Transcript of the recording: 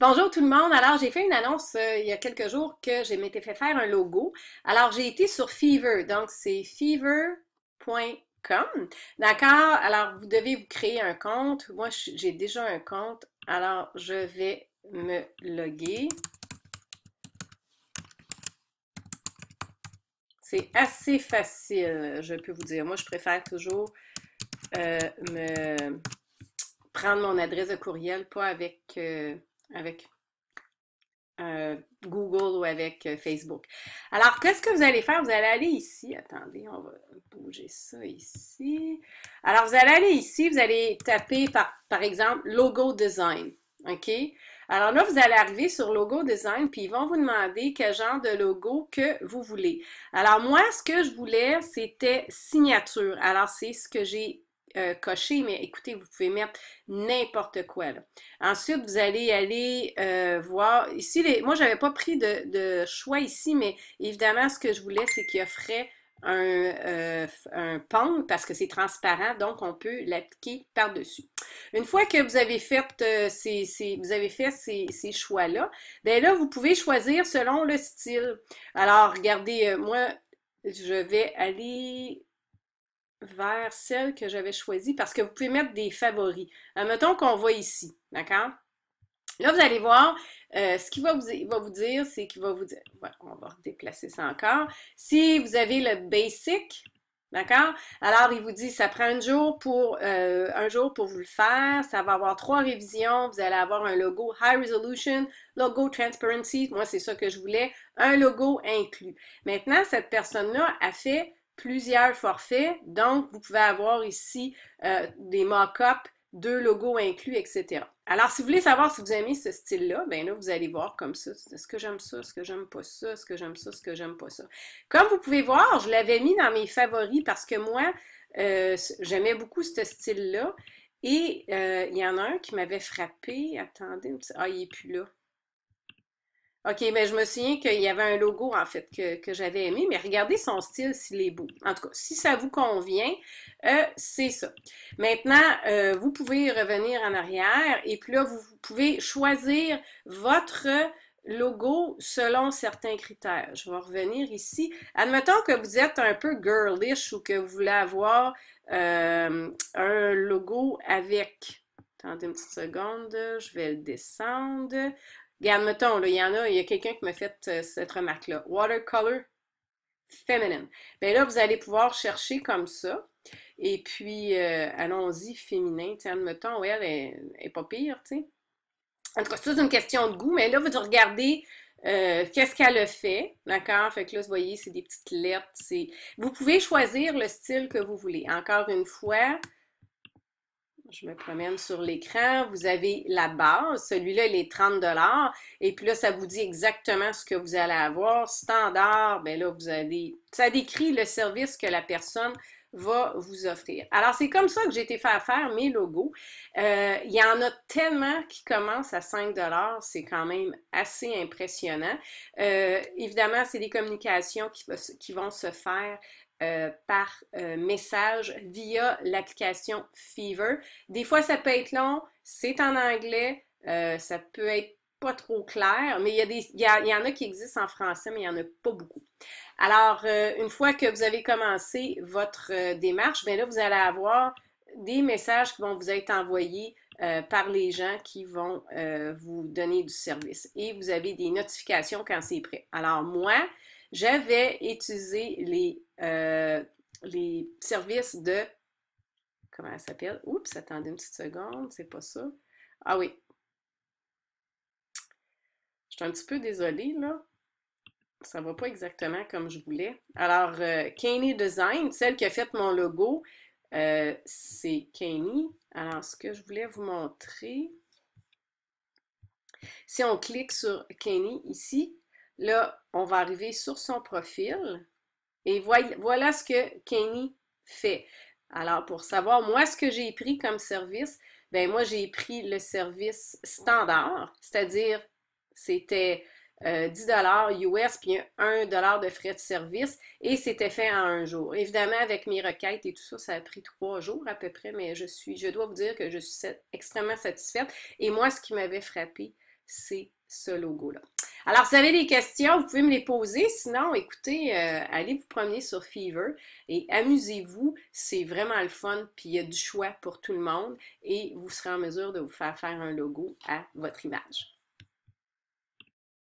Bonjour tout le monde. Alors, j'ai fait une annonce il y a quelques jours que je m'étais fait faire un logo. Alors, j'ai été sur Fiverr. Donc, c'est fiverr.com. D'accord? Alors, vous devez vous créer un compte. Moi, j'ai déjà un compte. Alors, je vais me loguer. C'est assez facile, je peux vous dire. Moi, je préfère toujours me prendre mon adresse de courriel, pas avec Google ou avec Facebook. Alors, qu'est-ce que vous allez faire? Vous allez aller ici. Attendez, on va bouger ça ici. Alors, vous allez aller ici, vous allez taper par exemple, logo design. OK? Alors là, vous allez arriver sur logo design, puis ils vont vous demander quel genre de logo que vous voulez. Alors, moi, ce que je voulais, c'était signature. Alors, c'est ce que j'ai coché, mais écoutez, vous pouvez mettre n'importe quoi, là. Ensuite, vous allez aller voir. Ici, moi, je n'avais pas pris de choix ici, mais évidemment, ce que je voulais, c'est qu'il offrait un pont parce que c'est transparent, donc on peut l'appliquer par-dessus. Une fois que vous avez fait, ces choix-là, bien là, vous pouvez choisir selon le style. Alors, regardez, moi, je vais aller vers celle que j'avais choisie parce que vous pouvez mettre des favoris. Admettons qu'on va ici, d'accord? Là, vous allez voir, ce qu'il va vous dire, c'est qu'il va vous dire, ouais, on va déplacer ça encore. Si vous avez le basic, d'accord? Alors, il vous dit, ça prend un jour pour vous le faire. Ça va avoir 3 révisions. Vous allez avoir un logo High Resolution, logo Transparency. Moi, c'est ça que je voulais. Un logo inclus. Maintenant, cette personne-là a fait plusieurs forfaits. Donc, vous pouvez avoir ici des mock-ups, 2 logos inclus, etc. Alors, si vous voulez savoir si vous aimez ce style-là, bien là, vous allez voir comme ça. Est-ce que j'aime ça? Est-ce que j'aime pas ça? Est-ce que j'aime ça? Est-ce que j'aime pas ça? Comme vous pouvez voir, je l'avais mis dans mes favoris parce que moi, j'aimais beaucoup ce style-là. Et il y en a un qui m'avait frappé. Attendez, ah, il n'est plus là. OK, mais je me souviens qu'il y avait un logo, en fait, que j'avais aimé, mais regardez son style s'il est beau. En tout cas, si ça vous convient, c'est ça. Maintenant, vous pouvez revenir en arrière et puis là, vous pouvez choisir votre logo selon certains critères. Je vais revenir ici. Admettons que vous êtes un peu girlish ou que vous voulez avoir un logo avec... Attendez une petite seconde, je vais le descendre. Regarde, mettons, là, il y a quelqu'un qui m'a fait cette remarque-là. Watercolor feminine. Bien là, vous allez pouvoir chercher comme ça. Et puis, allons-y, féminin. Tiens, admettons, ouais, elle est pas pire, tu sais. En tout cas, c'est une question de goût, mais là, vous regardez qu'est-ce qu'elle a fait, d'accord? Fait que là, vous voyez, c'est des petites lettres. Vous pouvez choisir le style que vous voulez. Encore une fois, je me promène sur l'écran. Vous avez la base. Celui-là, il est 30 $. Et puis là, ça vous dit exactement ce que vous allez avoir. Standard, bien là, ça décrit le service que la personne va vous offrir. Alors, c'est comme ça que j'ai été faire mes logos. Il y en a tellement qui commencent à 5 $. C'est quand même assez impressionnant. Évidemment, c'est des communications qui vont se faire par message via l'application Fiverr. Des fois, ça peut être long, c'est en anglais, ça peut être pas trop clair, mais il y en a qui existent en français, mais il n'y en a pas beaucoup. Alors, une fois que vous avez commencé votre démarche, bien là, vous allez avoir des messages qui vont vous être envoyés par les gens qui vont vous donner du service. Et vous avez des notifications quand c'est prêt. Alors, moi, j'avais utilisé les services de... Comment elle s'appelle? Oups, attendez une petite seconde, c'est pas ça. Ah oui, je suis un petit peu désolée, là. Ça va pas exactement comme je voulais. Alors, Kanye Design, celle qui a fait mon logo, c'est Kanye. Alors, ce que je voulais vous montrer, si on clique sur Kanye ici, là, on va arriver sur son profil. Et voilà ce que Kanye fait. Alors, pour savoir, moi, ce que j'ai pris comme service, ben moi, j'ai pris le service standard, c'est-à-dire, c'était 10 US, puis 1 de frais de service, et c'était fait en un jour. Évidemment, avec mes requêtes et tout ça, ça a pris 3 jours à peu près, mais je dois vous dire que je suis extrêmement satisfaite. Et moi, ce qui m'avait frappé, c'est ce logo-là. Alors, si vous avez des questions, vous pouvez me les poser. Sinon, écoutez, allez vous promener sur Fiverr et amusez-vous. C'est vraiment le fun, puis il y a du choix pour tout le monde et vous serez en mesure de vous faire faire un logo à votre image.